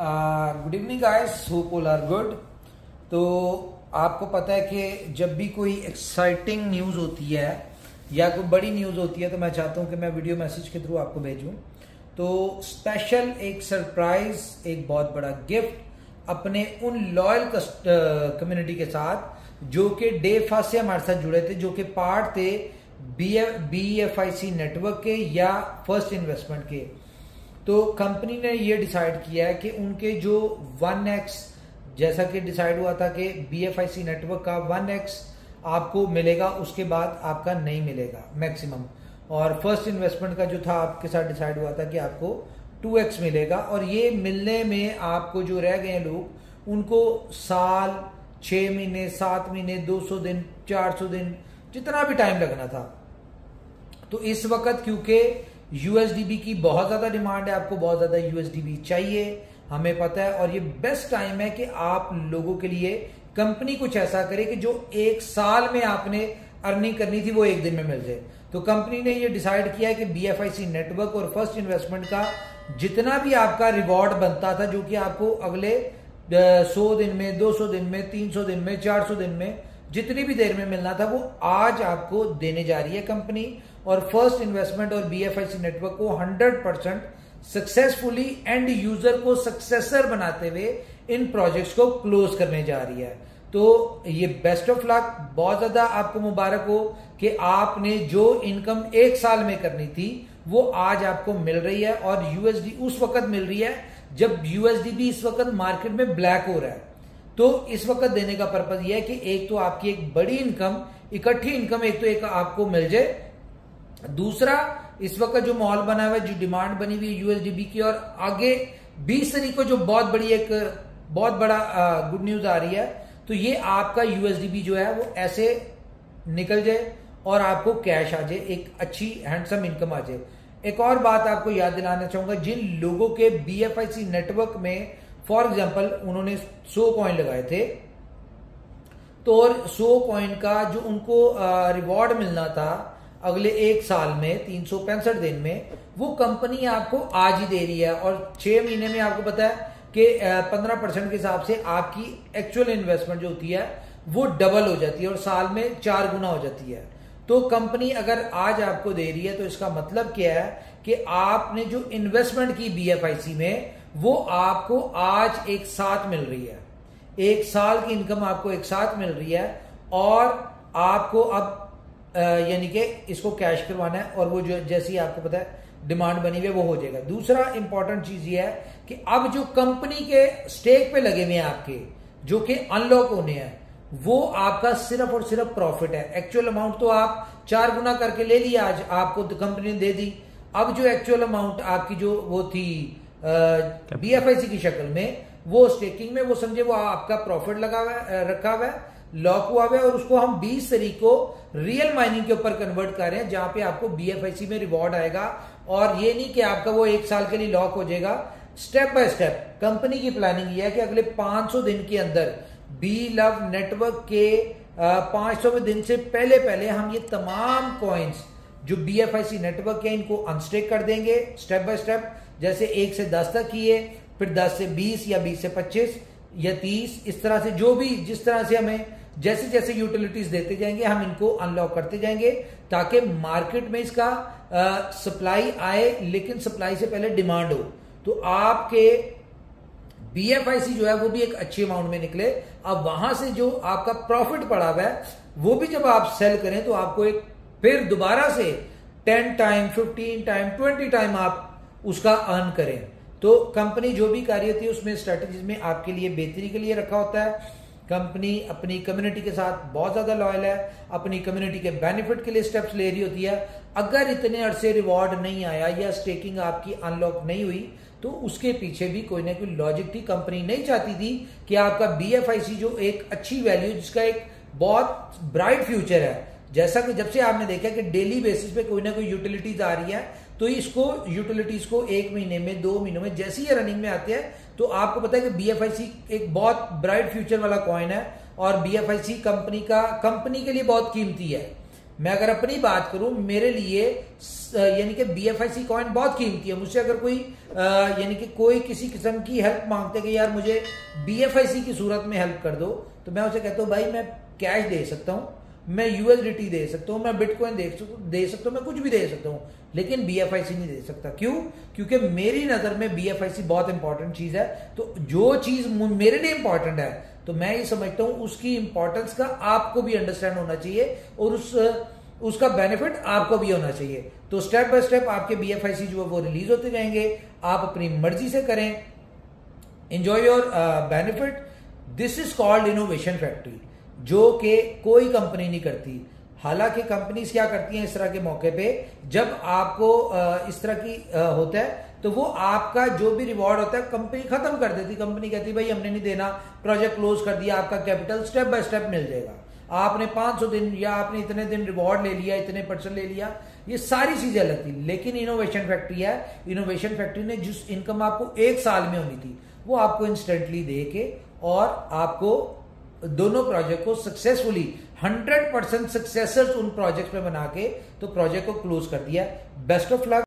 Good evening guys, hope all are good. तो आपको पता है कि जब भी कोई एक्साइटिंग न्यूज़ होती है या कोई बड़ी न्यूज़ होती है तो मैं चाहता हूं कि मैं वीडियो मैसेज के थ्रू आपको भेजूं। तो स्पेशल एक सरप्राइज, एक बहुत बड़ा गिफ्ट अपने उन लॉयल कम्युनिटी के साथ जो कि डे फर्स्ट से हमारे साथ जुड़े थे, जो कि पार्ट थे BFIC नेटवर्क के या फर्स्ट इन्वेस्टमेंट के। तो कंपनी ने ये डिसाइड किया है कि उनके जो 1x, जैसा कि डिसाइड हुआ था कि BFIC नेटवर्क का 1x आपको मिलेगा, उसके बाद आपका नहीं मिलेगा मैक्सिमम। और फर्स्ट इन्वेस्टमेंट का जो था आपके साथ डिसाइड हुआ था कि आपको 2x मिलेगा। और ये मिलने में आपको जो रह गए लोग उनको साल, 6 महीने, 7 महीने, 200 दिन, 400 दिन, जितना भी टाइम लगना था। तो इस वक्त क्योंकि USDB की बहुत ज्यादा डिमांड है, आपको बहुत ज्यादा USDB चाहिए, हमें पता है। और ये बेस्ट टाइम है कि आप लोगों के लिए कंपनी कुछ ऐसा करे कि जो एक साल में आपने अर्निंग करनी थी वो एक दिन में मिल जाए। तो कंपनी ने ये डिसाइड किया है कि BFIC नेटवर्क और फर्स्ट इन्वेस्टमेंट का जितना भी आपका रिवॉर्ड बनता था, जो कि आपको अगले 100 दिन में, 200 दिन में, 300 दिन में, 400 दिन में, जितनी भी देर में मिलना था, वो आज आपको देने जा रही है कंपनी। और फर्स्ट इन्वेस्टमेंट और BFIC नेटवर्क को 100% सक्सेसफुली एंड यूजर को सक्सेसर बनाते हुए इन प्रोजेक्ट्स को क्लोज करने जा रही है। तो ये बेस्ट ऑफ लक, बहुत ज्यादा आपको मुबारक हो कि आपने जो इनकम एक साल में करनी थी वो आज आपको मिल रही है। और USD उस वक्त मिल रही है जब USDB इस वक्त मार्केट में ब्लैक हो रहा है। तो इस वक्त देने का पर्पज ये है कि एक तो आपकी एक बड़ी इनकम, इकट्ठी इनकम एक तो एक आपको मिल जाए, दूसरा इस वक्त जो माहौल बना हुआ है, जो डिमांड बनी हुई है USDB की, और आगे 20 तारीख को जो बहुत बड़ा गुड न्यूज आ रही है, तो ये आपका USDB जो है वो ऐसे निकल जाए और आपको कैश आ जाए, एक अच्छी हैंडसम इनकम आ जाए। एक और बात आपको याद दिलाना चाहूंगा, जिन लोगों के BFIC नेटवर्क में फॉर एग्जाम्पल उन्होंने 100 कॉइन लगाए थे, तो और 100 कॉइन का जो उनको रिवॉर्ड मिलना था अगले एक साल में 365 दिन में, वो कंपनी आपको आज ही दे रही है। और 6 महीने में आपको पता है कि 15% के हिसाब से आपकी एक्चुअल इन्वेस्टमेंट जो होती है वो डबल हो जाती है और साल में 4 गुना हो जाती है। तो कंपनी अगर आज आपको दे रही है तो इसका मतलब क्या है कि आपने जो इन्वेस्टमेंट की BFIC में वो आपको आज एक साथ मिल रही है, एक साल की इनकम आपको एक साथ मिल रही है। और आपको अब यानी कि इसको कैश करवाना है और वो जो जैसी आपको पता है डिमांड बनी हुई है वो हो जाएगा। दूसरा इंपॉर्टेंट चीज ये है कि अब जो कंपनी के स्टेक पे लगे हुए हैं आपके, जो कि अनलॉक होने हैं, वो आपका सिर्फ और सिर्फ प्रॉफिट है। एक्चुअल अमाउंट तो आप 4 गुना करके ले लिया, आज आपको तो कंपनी ने दे दी। अब जो एक्चुअल अमाउंट आपकी जो वो थी BFIC की शक्ल में, वो स्टेकिंग में, वो समझे वो आपका प्रॉफिट रखा हुआ है, लॉक हुआ हुआ है, और उसको हम 20 तारीख को रियल माइनिंग के ऊपर कन्वर्ट कर रहे हैं, जहां पे आपको BFIC में रिवॉर्ड आएगा। और ये नहीं कि आपका वो एक साल के लिए लॉक हो जाएगा, स्टेप बाय स्टेप कंपनी की प्लानिंग ये है कि अगले 500 दिन के अंदर BLove नेटवर्क के 500वें दिन से पहले हम ये तमाम कॉइन्स जो BFIC नेटवर्क है इनको अनस्टेक कर देंगे स्टेप बाय स्टेप। जैसे 1 से 10 तक किए, फिर 10 से 20 या 20 से 25 या 30, इस तरह से जो भी जिस तरह से हमें जैसे जैसे यूटिलिटीज देते जाएंगे हम इनको अनलॉक करते जाएंगे, ताकि मार्केट में इसका सप्लाई आए, लेकिन सप्लाई से पहले डिमांड हो। तो आपके BFIC जो है वो भी एक अच्छी अमाउंट में निकले। अब वहां से जो आपका प्रॉफिट पड़ा हुआ है वो भी जब आप सेल करें तो आपको एक फिर दोबारा से 10 टाइम, 15 टाइम, 20 टाइम आप उसका अर्न करें। तो कंपनी जो भी कार्य होती है उसमें स्ट्रेटेजीज में आपके लिए बेहतरी के लिए रखा होता है। कंपनी अपनी कम्युनिटी के साथ बहुत ज्यादा लॉयल है, अपनी कम्युनिटी के बेनिफिट के लिए स्टेप्स ले रही होती है। अगर इतने अरसे रिवॉर्ड नहीं आया या स्टेकिंग आपकी अनलॉक नहीं हुई तो उसके पीछे भी कोई ना कोई लॉजिक थी। कंपनी नहीं चाहती थी कि आपका BFIC जो एक अच्छी वैल्यू, जिसका एक बहुत ब्राइट फ्यूचर है, जैसा कि जब से आपने देखा कि डेली बेसिस पे कोई ना कोई यूटिलिटीज आ रही है, तो इसको यूटिलिटीज को 1 महीने में, 2 महीनों में जैसी ये रनिंग में आते हैं, तो आपको पता है कि BFIC एक बहुत ब्राइट फ्यूचर वाला कॉइन है। और BFIC कंपनी के लिए बहुत कीमती है। मैं अगर अपनी बात करूं, मेरे लिए यानी कि BFIC कॉइन बहुत कीमती है। मुझसे अगर कोई यानी कि कोई किसी किस्म की हेल्प मांगते कि यार मुझे BFIC की सूरत में हेल्प कर दो, तो मैं उसे कहता हूं भाई मैं कैश दे सकता हूं, मैं USDT दे सकता हूं, मैं बिटकॉइन दे सकता हूं, मैं कुछ भी दे सकता हूं, लेकिन BFIC नहीं दे सकता। क्यों? क्योंकि मेरी नजर में BFIC बहुत इंपॉर्टेंट चीज है। तो जो चीज मेरे लिए इंपॉर्टेंट है, तो मैं ये समझता हूं उसकी इंपॉर्टेंस का आपको भी अंडरस्टैंड होना चाहिए और उसका बेनिफिट आपको भी होना चाहिए। तो स्टेप बाय स्टेप आपके BFIC जो है वो रिलीज होते जाएंगे, आप अपनी मर्जी से करें, enjoy your benefit. This is called innovation factory, जो कि कोई कंपनी नहीं करती। हालांकि कंपनीज क्या करती हैं इस तरह के मौके पे, जब आपको इस तरह की होता है तो वो आपका जो भी रिवॉर्ड होता है कंपनी खत्म कर देती। कंपनी कहती है भाई हमने नहीं देना, प्रोजेक्ट क्लोज कर दिया, आपका कैपिटल स्टेप बाय स्टेप मिल जाएगा। आपने 500 दिन या आपने इतने दिन रिवॉर्ड ले लिया, इतने % ले लिया, ये सारी चीजें अलग थी। लेकिन इनोवेशन फैक्ट्री है, इनोवेशन फैक्ट्री ने जिस इनकम आपको 1 साल में होनी थी वो आपको इंस्टेंटली दे के और आपको दोनों प्रोजेक्ट को सक्सेसफुली 100% सक्सेसर्स उन प्रोजेक्ट में बना के तो प्रोजेक्ट को क्लोज कर दिया। Best of luck.